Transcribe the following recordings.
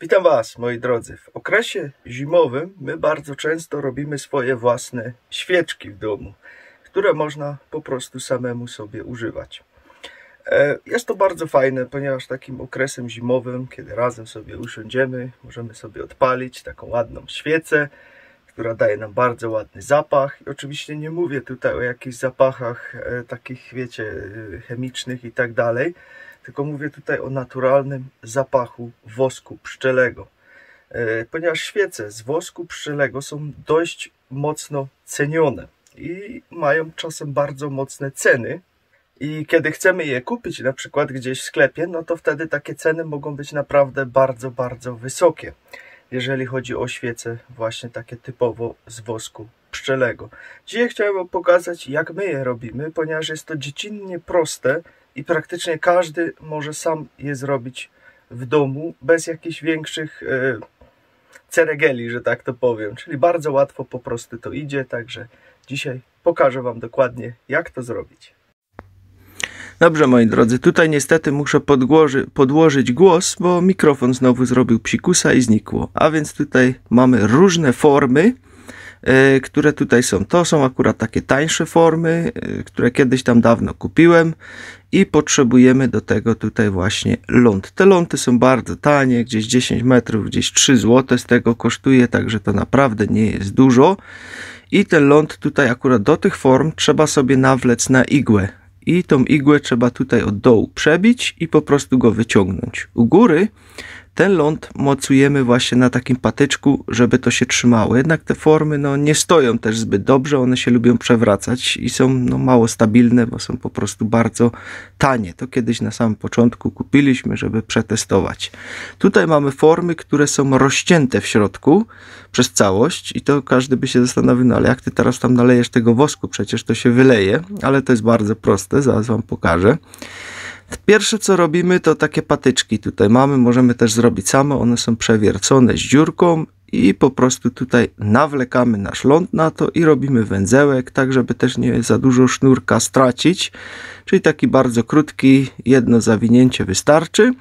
Witam Was, moi drodzy. W okresie zimowym my bardzo często robimy swoje własne świeczki w domu, które można po prostu samemu sobie używać. Jest to bardzo fajne, ponieważ takim okresem zimowym, kiedy razem sobie usiądziemy, możemy sobie odpalić taką ładną świecę, która daje nam bardzo ładny zapach. I oczywiście nie mówię tutaj o jakichś zapachach takich, wiecie, chemicznych i tak dalej, tylko mówię tutaj o naturalnym zapachu wosku pszczelego. Ponieważ świece z wosku pszczelego są dość mocno cenione i mają czasem bardzo mocne ceny. I kiedy chcemy je kupić na przykład gdzieś w sklepie, no to wtedy takie ceny mogą być naprawdę bardzo, bardzo wysokie, jeżeli chodzi o świece właśnie takie typowo z wosku pszczelego. Dzisiaj chciałem wam pokazać, jak my je robimy, ponieważ jest to dziecinnie proste i praktycznie każdy może sam je zrobić w domu bez jakichś większych ceregieli, że tak to powiem. Czyli bardzo łatwo po prostu to idzie, także dzisiaj pokażę wam dokładnie, jak to zrobić. Dobrze, moi drodzy, tutaj niestety muszę podłożyć głos, bo mikrofon znowu zrobił psikusa i znikło. A więc tutaj mamy różne formy, które tutaj są. To są akurat takie tańsze formy, które kiedyś tam dawno kupiłem i potrzebujemy do tego tutaj właśnie ląd. Te lądy są bardzo tanie, gdzieś 10 metrów, gdzieś 3 zł z tego kosztuje, także to naprawdę nie jest dużo. I ten ląd tutaj akurat do tych form trzeba sobie nawlec na igłę. I tą igłę trzeba tutaj od dołu przebić i po prostu go wyciągnąć. U góry ten ląd mocujemy właśnie na takim patyczku, żeby to się trzymało. Jednak te formy nie stoją też zbyt dobrze, one się lubią przewracać i są mało stabilne, bo są po prostu bardzo tanie. To kiedyś na samym początku kupiliśmy, żeby przetestować. Tutaj mamy formy, które są rozcięte w środku przez całość i to każdy by się zastanowił, no ale jak ty teraz tam nalejesz tego wosku, przecież to się wyleje, ale to jest bardzo proste, zaraz wam pokażę. Pierwsze co robimy, to takie patyczki tutaj mamy, możemy też zrobić same, one są przewiercone z dziurką i po prostu tutaj nawlekamy nasz ląd na to i robimy węzełek, tak żeby też nie za dużo sznurka stracić, czyli taki bardzo krótki, jedno zawinięcie wystarczy.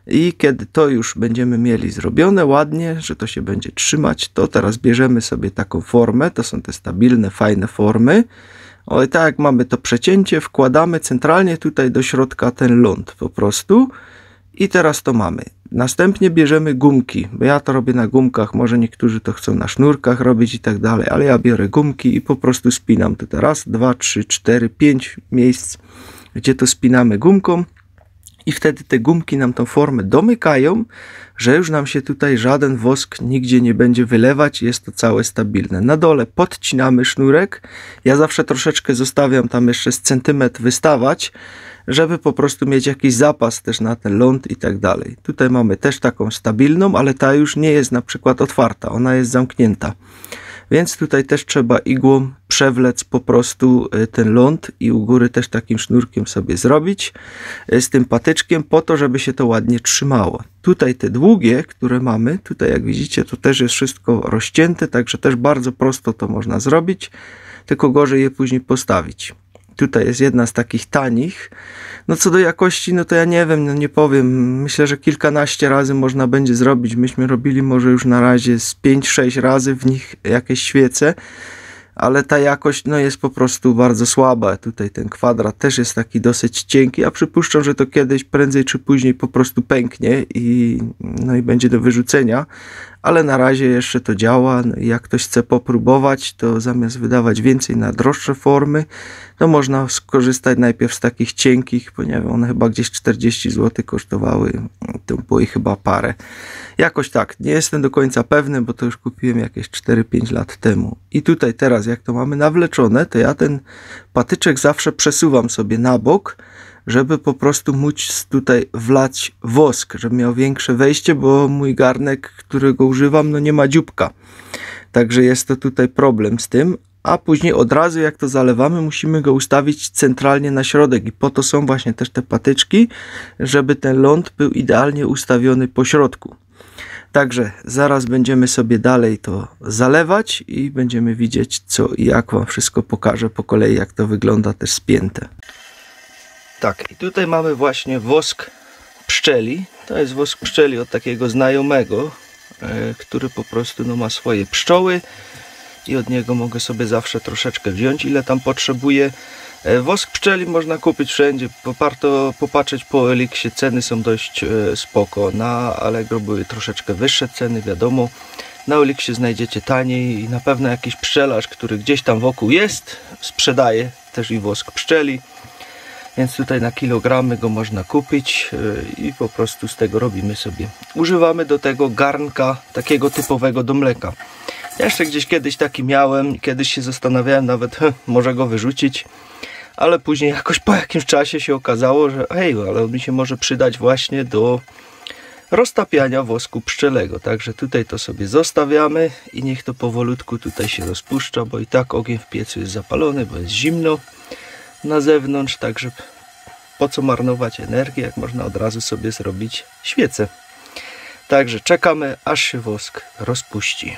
I kiedy to już będziemy mieli zrobione ładnie, że to się będzie trzymać, to teraz bierzemy sobie taką formę, to są te stabilne, fajne formy. O, i tak jak mamy to przecięcie, wkładamy centralnie tutaj do środka ten ląd po prostu i teraz to mamy. Następnie bierzemy gumki, bo ja to robię na gumkach, może niektórzy to chcą na sznurkach robić i tak dalej, ale ja biorę gumki i po prostu spinam tutaj raz, 2, 3, 4, 5 miejsc, gdzie to spinamy gumką. I wtedy te gumki nam tą formę domykają, że już nam się tutaj żaden wosk nigdzie nie będzie wylewać, jest to całe stabilne. Na dole podcinamy sznurek, ja zawsze troszeczkę zostawiam tam jeszcze z centymetr wystawać, żeby po prostu mieć jakiś zapas też na ten ląd i tak dalej. Tutaj mamy też taką stabilną, ale ta już nie jest na przykład otwarta, ona jest zamknięta. Więc tutaj też trzeba igłą przewlec po prostu ten ląd i u góry też takim sznurkiem sobie zrobić z tym patyczkiem po to, żeby się to ładnie trzymało. Tutaj te długie, które mamy, tutaj jak widzicie to też jest wszystko rozcięte, także też bardzo prosto to można zrobić, tylko gorzej je później postawić. Tutaj jest jedna z takich tanich. No co do jakości, no to ja nie wiem, nie powiem. Myślę, że kilkanaście razy można będzie zrobić. Myśmy robili może już na razie z 5-6 razy w nich jakieś świece, ale ta jakość jest po prostu bardzo słaba. Tutaj ten kwadrat też jest taki dosyć cienki. Ja przypuszczam, że to kiedyś prędzej czy później po prostu pęknie i będzie do wyrzucenia. Ale na razie jeszcze to działa. Jak ktoś chce popróbować, to zamiast wydawać więcej na droższe formy, to można skorzystać najpierw z takich cienkich, ponieważ one chyba gdzieś 40 zł kosztowały. To było ich chyba parę. Jakoś tak, nie jestem do końca pewny, bo to już kupiłem jakieś 4-5 lat temu. I tutaj teraz, jak to mamy nawleczone, to ja ten patyczek zawsze przesuwam sobie na bok, żeby po prostu móc tutaj wlać wosk, żeby miał większe wejście, bo mój garnek, którego używam, nie ma dzióbka. Także jest to tutaj problem z tym, a później od razu jak to zalewamy, musimy go ustawić centralnie na środek i po to są właśnie też te patyczki, żeby ten ląd był idealnie ustawiony po środku. Także zaraz będziemy sobie dalej to zalewać i będziemy widzieć co i jak wam wszystko pokażę po kolei, jak to wygląda też spięte. Tak, i tutaj mamy właśnie wosk pszczeli. To jest wosk pszczeli od takiego znajomego, który po prostu no, ma swoje pszczoły i od niego mogę sobie zawsze troszeczkę wziąć, ile tam potrzebuję. Wosk pszczeli można kupić wszędzie. Warto popatrzeć po Elixie, ceny są dość spoko. Na Allegro były troszeczkę wyższe ceny, wiadomo. Na Elixie znajdziecie taniej i na pewno jakiś pszczelarz, który gdzieś tam wokół jest, sprzedaje też i wosk pszczeli. Więc tutaj na kilogramy go można kupić i po prostu z tego robimy sobie. Używamy do tego garnka takiego typowego do mleka. Ja jeszcze gdzieś kiedyś taki miałem, kiedyś się zastanawiałem nawet, może go wyrzucić, ale później jakoś po jakimś czasie się okazało, że hej, ale on mi się może przydać właśnie do roztapiania wosku pszczelego. Także tutaj to sobie zostawiamy i niech to powolutku tutaj się rozpuszcza, bo i tak ogień w piecu jest zapalony, bo jest zimno na zewnątrz, także po co marnować energię, jak można od razu sobie zrobić świecę. Także czekamy, aż się wosk rozpuści.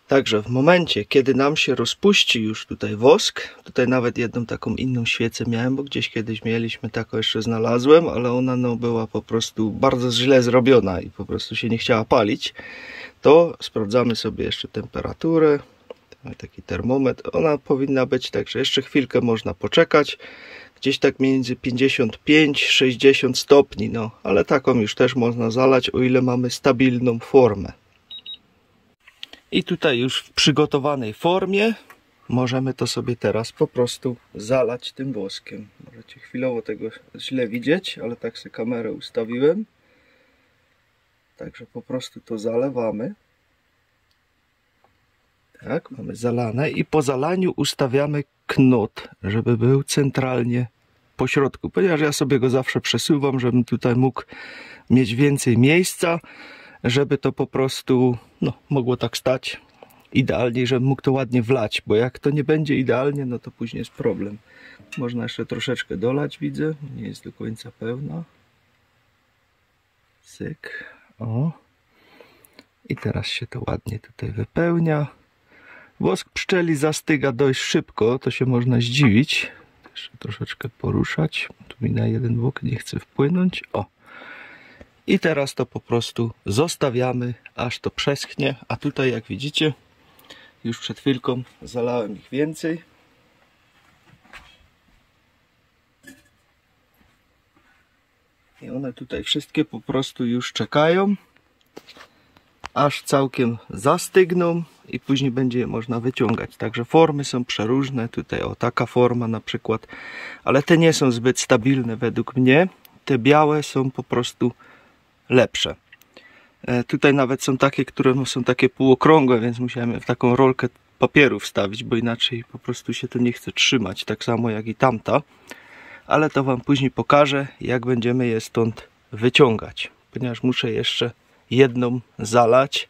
Także w momencie, kiedy nam się rozpuści już tutaj wosk, tutaj nawet jedną taką inną świecę miałem, bo gdzieś kiedyś mieliśmy taką, jeszcze znalazłem, ale ona no, była po prostu bardzo źle zrobiona i po prostu się nie chciała palić, to sprawdzamy sobie jeszcze temperaturę. Taki termometr, ona powinna być, także jeszcze chwilkę można poczekać, gdzieś tak między 55-60 stopni, no ale taką już też można zalać, o ile mamy stabilną formę. I tutaj już w przygotowanej formie możemy to sobie teraz po prostu zalać tym woskiem. Możecie chwilowo tego źle widzieć, ale tak sobie kamerę ustawiłem. Także po prostu to zalewamy. Tak, mamy zalane i po zalaniu ustawiamy knot, żeby był centralnie po środku, ponieważ ja sobie go zawsze przesuwam, żebym tutaj mógł mieć więcej miejsca, żeby to po prostu no, mogło tak stać idealnie, żebym mógł to ładnie wlać, bo jak to nie będzie idealnie, no to później jest problem. Można jeszcze troszeczkę dolać, widzę, nie jest do końca pełna. Syk, o. I teraz się to ładnie tutaj wypełnia. Wosk pszczeli zastyga dość szybko, to się można zdziwić. Jeszcze troszeczkę poruszać. Tu mi na jeden bok nie chce wpłynąć. O. I teraz to po prostu zostawiamy, aż to przeschnie. A tutaj, jak widzicie, już przed chwilką zalałem ich więcej. I one tutaj wszystkie po prostu już czekają, aż całkiem zastygną i później będzie je można wyciągać. Także formy są przeróżne. Tutaj o taka forma na przykład, ale te nie są zbyt stabilne według mnie. Te białe są po prostu lepsze. Tutaj nawet są takie, które są takie półokrągłe, więc musiałem w taką rolkę papieru wstawić, bo inaczej po prostu się to nie chce trzymać, tak samo jak i tamta. Ale to wam później pokażę, jak będziemy je stąd wyciągać, ponieważ muszę jeszcze jedną zalać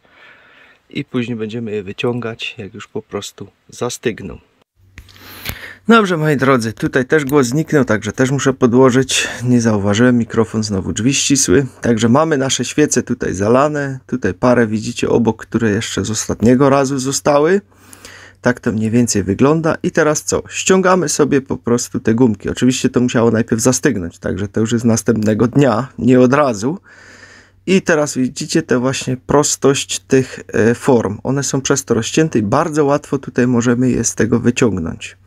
i później będziemy je wyciągać, jak już po prostu zastygną. Dobrze, moi drodzy, tutaj też głos zniknął, także też muszę podłożyć. Nie zauważyłem, mikrofon znowu drzwi ścisły. Także mamy nasze świece tutaj zalane. Tutaj parę widzicie obok, które jeszcze z ostatniego razu zostały. Tak to mniej więcej wygląda. I teraz co? Ściągamy sobie po prostu te gumki. Oczywiście to musiało najpierw zastygnąć, także to już jest następnego dnia, nie od razu. I teraz widzicie tę właśnie prostość tych form. One są przez to rozcięte i bardzo łatwo tutaj możemy je z tego wyciągnąć.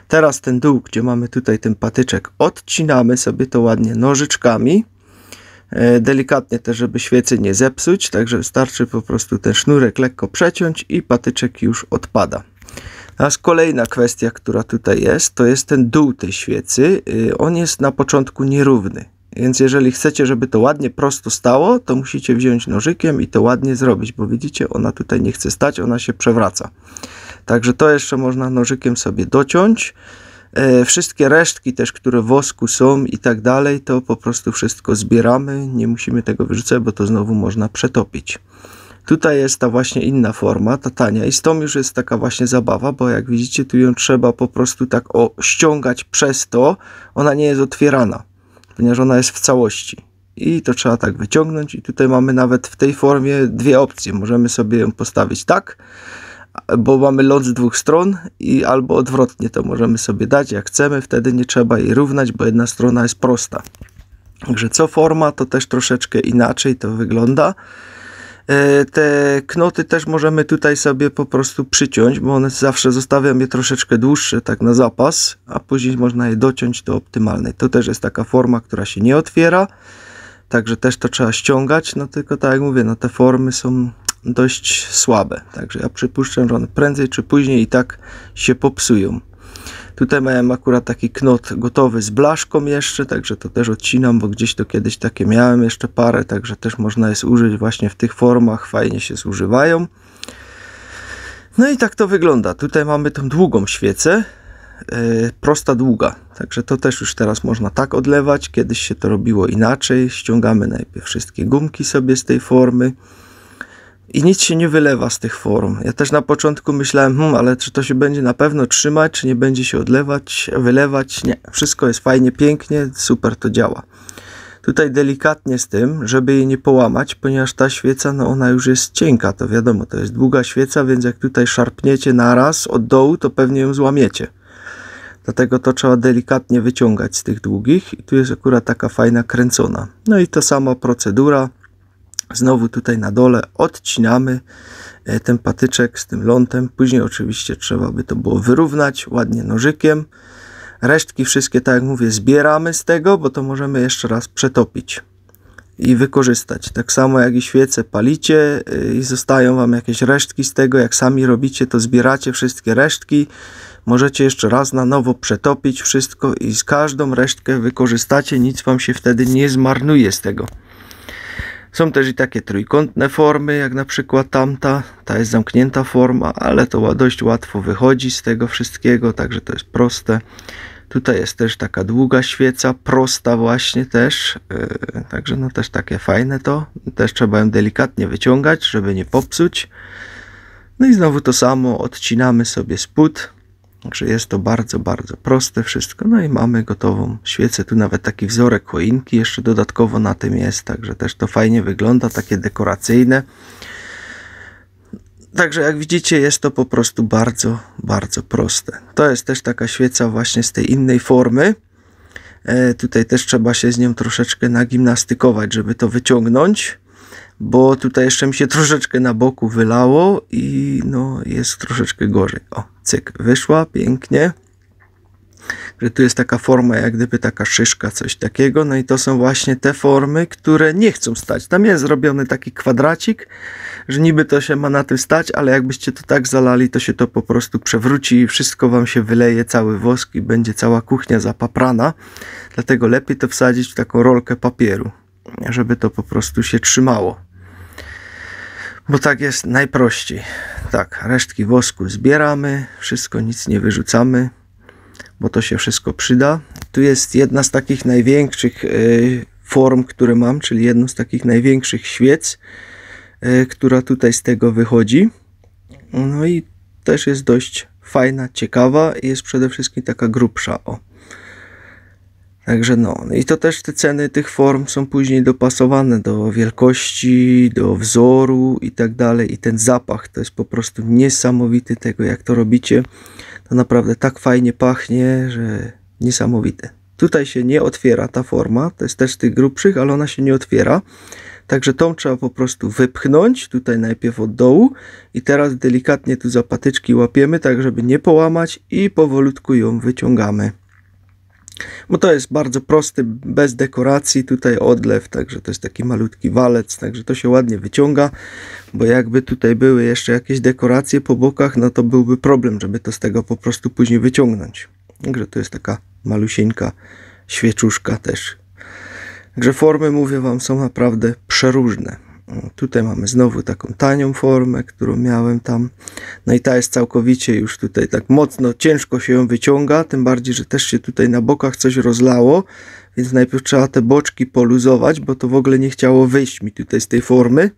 Teraz ten dół, gdzie mamy tutaj ten patyczek, odcinamy sobie to ładnie nożyczkami. Delikatnie też, żeby świecy nie zepsuć, także wystarczy po prostu ten sznurek lekko przeciąć i patyczek już odpada. Teraz kolejna kwestia, która tutaj jest, to jest ten dół tej świecy. On jest na początku nierówny, więc jeżeli chcecie, żeby to ładnie prosto stało, to musicie wziąć nożykiem i to ładnie zrobić, bo widzicie, ona tutaj nie chce stać, ona się przewraca. Także to jeszcze można nożykiem sobie dociąć. Wszystkie resztki też, które w wosku są i tak dalej, to po prostu wszystko zbieramy. Nie musimy tego wyrzucać, bo to znowu można przetopić. Tutaj jest ta właśnie inna forma, ta tania i z tą już jest taka właśnie zabawa, bo jak widzicie, tu ją trzeba po prostu tak ściągać przez to. Ona nie jest otwierana, ponieważ ona jest w całości. I to trzeba tak wyciągnąć i tutaj mamy nawet w tej formie dwie opcje. Możemy sobie ją postawić tak, bo mamy lot z dwóch stron i albo odwrotnie to możemy sobie dać jak chcemy, wtedy nie trzeba jej równać, bo jedna strona jest prosta. Także co forma, to też troszeczkę inaczej to wygląda. Te knoty też możemy tutaj sobie po prostu przyciąć, bo one zawsze zostawiam je troszeczkę dłuższe, tak na zapas, a później można je dociąć do optymalnej. To też jest taka forma, która się nie otwiera, także też to trzeba ściągać, no tylko tak jak mówię, no te formy są dość słabe, także ja przypuszczam, że one prędzej czy później i tak się popsują. Tutaj miałem akurat taki knot gotowy z blaszką jeszcze, także to też odcinam, bo gdzieś to kiedyś takie miałem jeszcze parę, także też można je zużyć właśnie w tych formach, fajnie się zużywają. No i tak to wygląda. Tutaj mamy tą długą świecę, prosta długa, także to też już teraz można tak odlewać, kiedyś się to robiło inaczej, ściągamy najpierw wszystkie gumki sobie z tej formy. I nic się nie wylewa z tych form. Ja też na początku myślałem, ale czy to się będzie na pewno trzymać, czy nie będzie się odlewać, wylewać. Nie, wszystko jest fajnie, pięknie, super to działa. Tutaj delikatnie z tym, żeby jej nie połamać, ponieważ ta świeca, no ona już jest cienka, to wiadomo, to jest długa świeca, więc jak tutaj szarpniecie naraz od dołu, to pewnie ją złamiecie. Dlatego to trzeba delikatnie wyciągać z tych długich i tu jest akurat taka fajna kręcona. No i ta sama procedura. Znowu tutaj na dole odcinamy ten patyczek z tym lądem. Później oczywiście trzeba by to było wyrównać ładnie nożykiem. Resztki wszystkie, tak jak mówię, zbieramy z tego, bo to możemy jeszcze raz przetopić i wykorzystać. Tak samo jak i świece palicie i zostają wam jakieś resztki z tego, jak sami robicie, to zbieracie wszystkie resztki. Możecie jeszcze raz na nowo przetopić wszystko i z każdą resztkę wykorzystacie, nic wam się wtedy nie zmarnuje z tego. Są też i takie trójkątne formy, jak na przykład tamta. Ta jest zamknięta forma, ale to dość łatwo wychodzi z tego wszystkiego, także to jest proste. Tutaj jest też taka długa świeca, prosta właśnie też. Także no też takie fajne to. Też trzeba ją delikatnie wyciągać, żeby nie popsuć. No i znowu to samo, odcinamy sobie spód. Także jest to bardzo, bardzo proste wszystko. No i mamy gotową świecę. Tu nawet taki wzorek choinki jeszcze dodatkowo na tym jest. Także też to fajnie wygląda, takie dekoracyjne. Także jak widzicie, jest to po prostu bardzo, bardzo proste. To jest też taka świeca właśnie z tej innej formy. Tutaj też trzeba się z nią troszeczkę nagimnastykować, żeby to wyciągnąć. Bo tutaj jeszcze mi się troszeczkę na boku wylało i no jest troszeczkę gorzej. O, cyk, wyszła pięknie. Że tu jest taka forma, jak gdyby taka szyszka, coś takiego. No i to są właśnie te formy, które nie chcą stać. Tam jest zrobiony taki kwadracik, że niby to się ma na tym stać, ale jakbyście to tak zalali, to się to po prostu przewróci i wszystko wam się wyleje, cały wosk i będzie cała kuchnia zapaprana. Dlatego lepiej to wsadzić w taką rolkę papieru, żeby to po prostu się trzymało. Bo tak jest najprościej. Tak, resztki wosku zbieramy, wszystko, nic nie wyrzucamy, bo to się wszystko przyda. Tu jest jedna z takich największych form, które mam, czyli jedną z takich największych świec, która tutaj z tego wychodzi. No i też jest dość fajna, ciekawa i jest przede wszystkim taka grubsza. O. Także no, i to też te ceny tych form są później dopasowane do wielkości, do wzoru i tak dalej. I ten zapach to jest po prostu niesamowity tego, jak to robicie. To naprawdę tak fajnie pachnie, że niesamowite. Tutaj się nie otwiera ta forma, to jest też z tych grubszych, ale ona się nie otwiera. Także tą trzeba po prostu wypchnąć, tutaj najpierw od dołu i teraz delikatnie tu za patyczki łapiemy, tak żeby nie połamać i powolutku ją wyciągamy. Bo to jest bardzo prosty, bez dekoracji, tutaj odlew, także to jest taki malutki walec, także to się ładnie wyciąga, bo jakby tutaj były jeszcze jakieś dekoracje po bokach, no to byłby problem, żeby to z tego po prostu później wyciągnąć. Także to jest taka malusieńka świeczuszka też. Także formy, mówię wam, są naprawdę przeróżne. Tutaj mamy znowu taką tanią formę, którą miałem tam. No i ta jest całkowicie już tutaj tak mocno, ciężko się ją wyciąga, tym bardziej, że też się tutaj na bokach coś rozlało, więc najpierw trzeba te boczki poluzować, bo to w ogóle nie chciało wyjść mi tutaj z tej formy.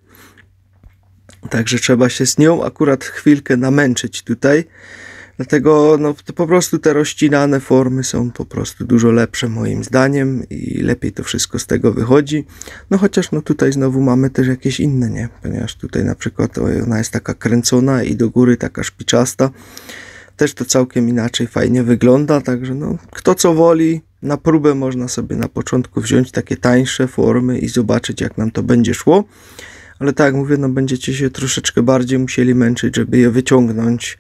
Także trzeba się z nią akurat chwilkę namęczyć tutaj. Dlatego no, to po prostu te rozcinane formy są po prostu dużo lepsze moim zdaniem i lepiej to wszystko z tego wychodzi. No chociaż no tutaj znowu mamy też jakieś inne, nie? Ponieważ tutaj na przykład ona jest taka kręcona i do góry taka szpiczasta. Też to całkiem inaczej fajnie wygląda, także no kto co woli, Na próbę można sobie na początku wziąć takie tańsze formy i zobaczyć, jak nam to będzie szło. Ale tak jak mówię, no będziecie się troszeczkę bardziej musieli męczyć, żeby je wyciągnąć.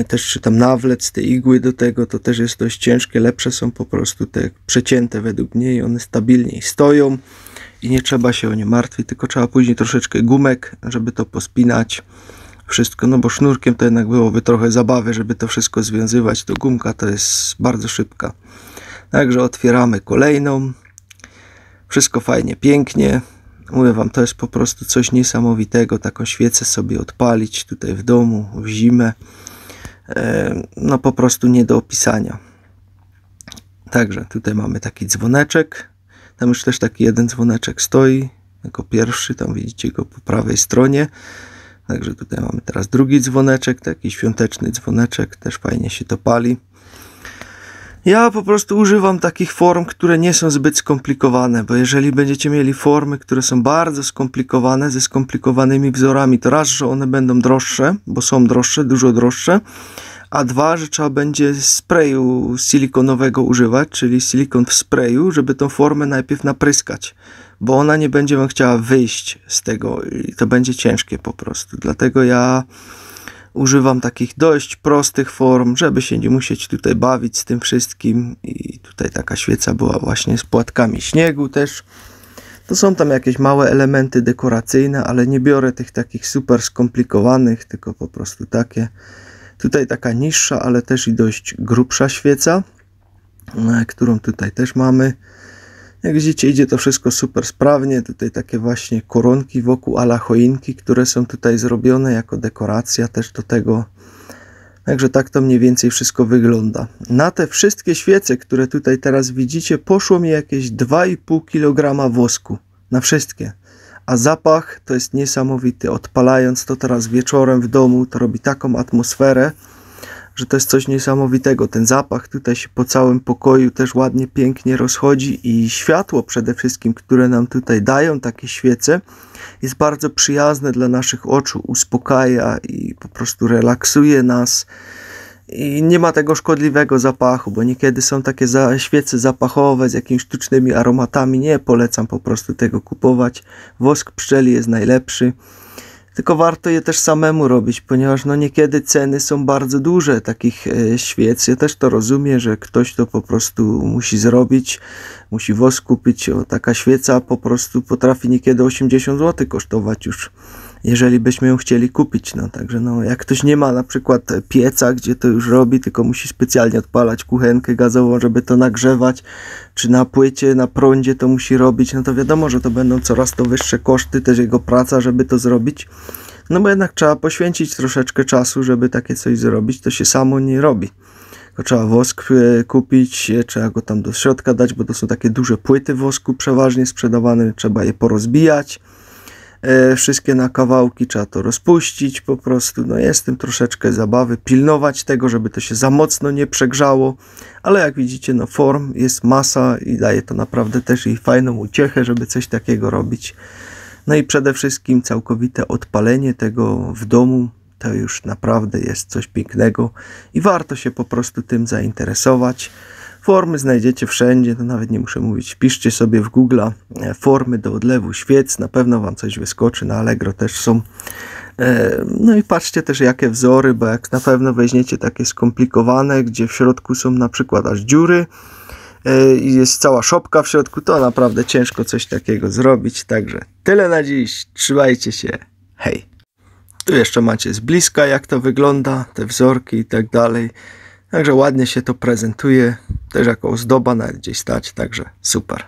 Też czy tam nawlec te igły do tego, to też jest dość ciężkie. Lepsze są po prostu te przecięte według mnie i one stabilniej stoją i nie trzeba się o nie martwić, tylko trzeba później troszeczkę gumek, żeby to pospinać wszystko, no bo sznurkiem to jednak byłoby trochę zabawy, żeby to wszystko związywać. To gumka to jest bardzo szybka. Także otwieramy kolejną. Wszystko fajnie, pięknie. Mówię wam, to jest po prostu coś niesamowitego. Taką świecę sobie odpalić tutaj w domu, w zimę. No po prostu nie do opisania. Także tutaj mamy taki dzwoneczek. Tam już też taki jeden dzwoneczek stoi. Jako pierwszy, tam widzicie go po prawej stronie. Także tutaj mamy teraz drugi dzwoneczek, taki świąteczny dzwoneczek. Też fajnie się to pali. Ja po prostu używam takich form, które nie są zbyt skomplikowane, bo jeżeli będziecie mieli formy, które są bardzo skomplikowane, ze skomplikowanymi wzorami, to raz, że one będą droższe, bo są droższe, dużo droższe, a dwa, że trzeba będzie sprayu silikonowego używać, czyli silikon w sprayu, żeby tą formę najpierw napryskać, bo ona nie będzie wam chciała wyjść z tego i to będzie ciężkie po prostu. Dlatego ja używam takich dość prostych form, żeby się nie musieć tutaj bawić z tym wszystkim. I tutaj taka świeca była właśnie z płatkami śniegu też. To są tam jakieś małe elementy dekoracyjne, ale nie biorę tych takich super skomplikowanych, tylko po prostu takie. Tutaj taka niższa, ale też i dość grubsza świeca, którą tutaj też mamy. Jak widzicie, idzie to wszystko super sprawnie. Tutaj takie właśnie koronki wokół ala choinki, które są tutaj zrobione jako dekoracja też do tego. Także tak to mniej więcej wszystko wygląda. Na te wszystkie świece, które tutaj teraz widzicie, poszło mi jakieś 2,5 kg wosku. Na wszystkie. A zapach to jest niesamowity. Odpalając to teraz wieczorem w domu, to robi taką atmosferę, że to jest coś niesamowitego. Ten zapach tutaj się po całym pokoju też ładnie, pięknie rozchodzi i światło przede wszystkim, które nam tutaj dają takie świece, jest bardzo przyjazne dla naszych oczu, uspokaja i po prostu relaksuje nas. I nie ma tego szkodliwego zapachu, bo niekiedy są takie świece zapachowe z jakimiś sztucznymi aromatami. Nie polecam po prostu tego kupować. Wosk pszczeli jest najlepszy. Tylko warto je też samemu robić, ponieważ no niekiedy ceny są bardzo duże takich świec. Ja też to rozumiem, że ktoś to po prostu musi zrobić, musi wosk kupić. Taka świeca po prostu potrafi niekiedy 80 zł kosztować już, jeżeli byśmy ją chcieli kupić. No także no, jak ktoś nie ma na przykład pieca, gdzie to już robi, tylko musi specjalnie odpalać kuchenkę gazową, żeby to nagrzewać, czy na płycie, na prądzie to musi robić, no to wiadomo, że to będą coraz to wyższe koszty, też jego praca, żeby to zrobić. No bo jednak trzeba poświęcić troszeczkę czasu, żeby takie coś zrobić, to się samo nie robi. Tylko trzeba wosk kupić, trzeba go tam do środka dać, bo to są takie duże płyty wosku przeważnie sprzedawane, trzeba je porozbijać. Wszystkie na kawałki, trzeba to rozpuścić po prostu, no jest w tym troszeczkę zabawy, pilnować tego, żeby to się za mocno nie przegrzało, ale jak widzicie, no form jest masa i daje to naprawdę też i fajną uciechę, żeby coś takiego robić. No i przede wszystkim całkowite odpalenie tego w domu, to już naprawdę jest coś pięknego i warto się po prostu tym zainteresować. Formy znajdziecie wszędzie, to nawet nie muszę mówić. Piszcie sobie w Google'a formy do odlewu świec, na pewno wam coś wyskoczy, na Allegro też są. No i patrzcie też jakie wzory, bo jak na pewno weźmiecie takie skomplikowane, gdzie w środku są na przykład aż dziury i jest cała szopka w środku, to naprawdę ciężko coś takiego zrobić. Także tyle na dziś, trzymajcie się, hej! Tu jeszcze macie z bliska jak to wygląda, te wzorki i tak dalej. Także ładnie się to prezentuje, też jako ozdoba nawet gdzieś stać, także super.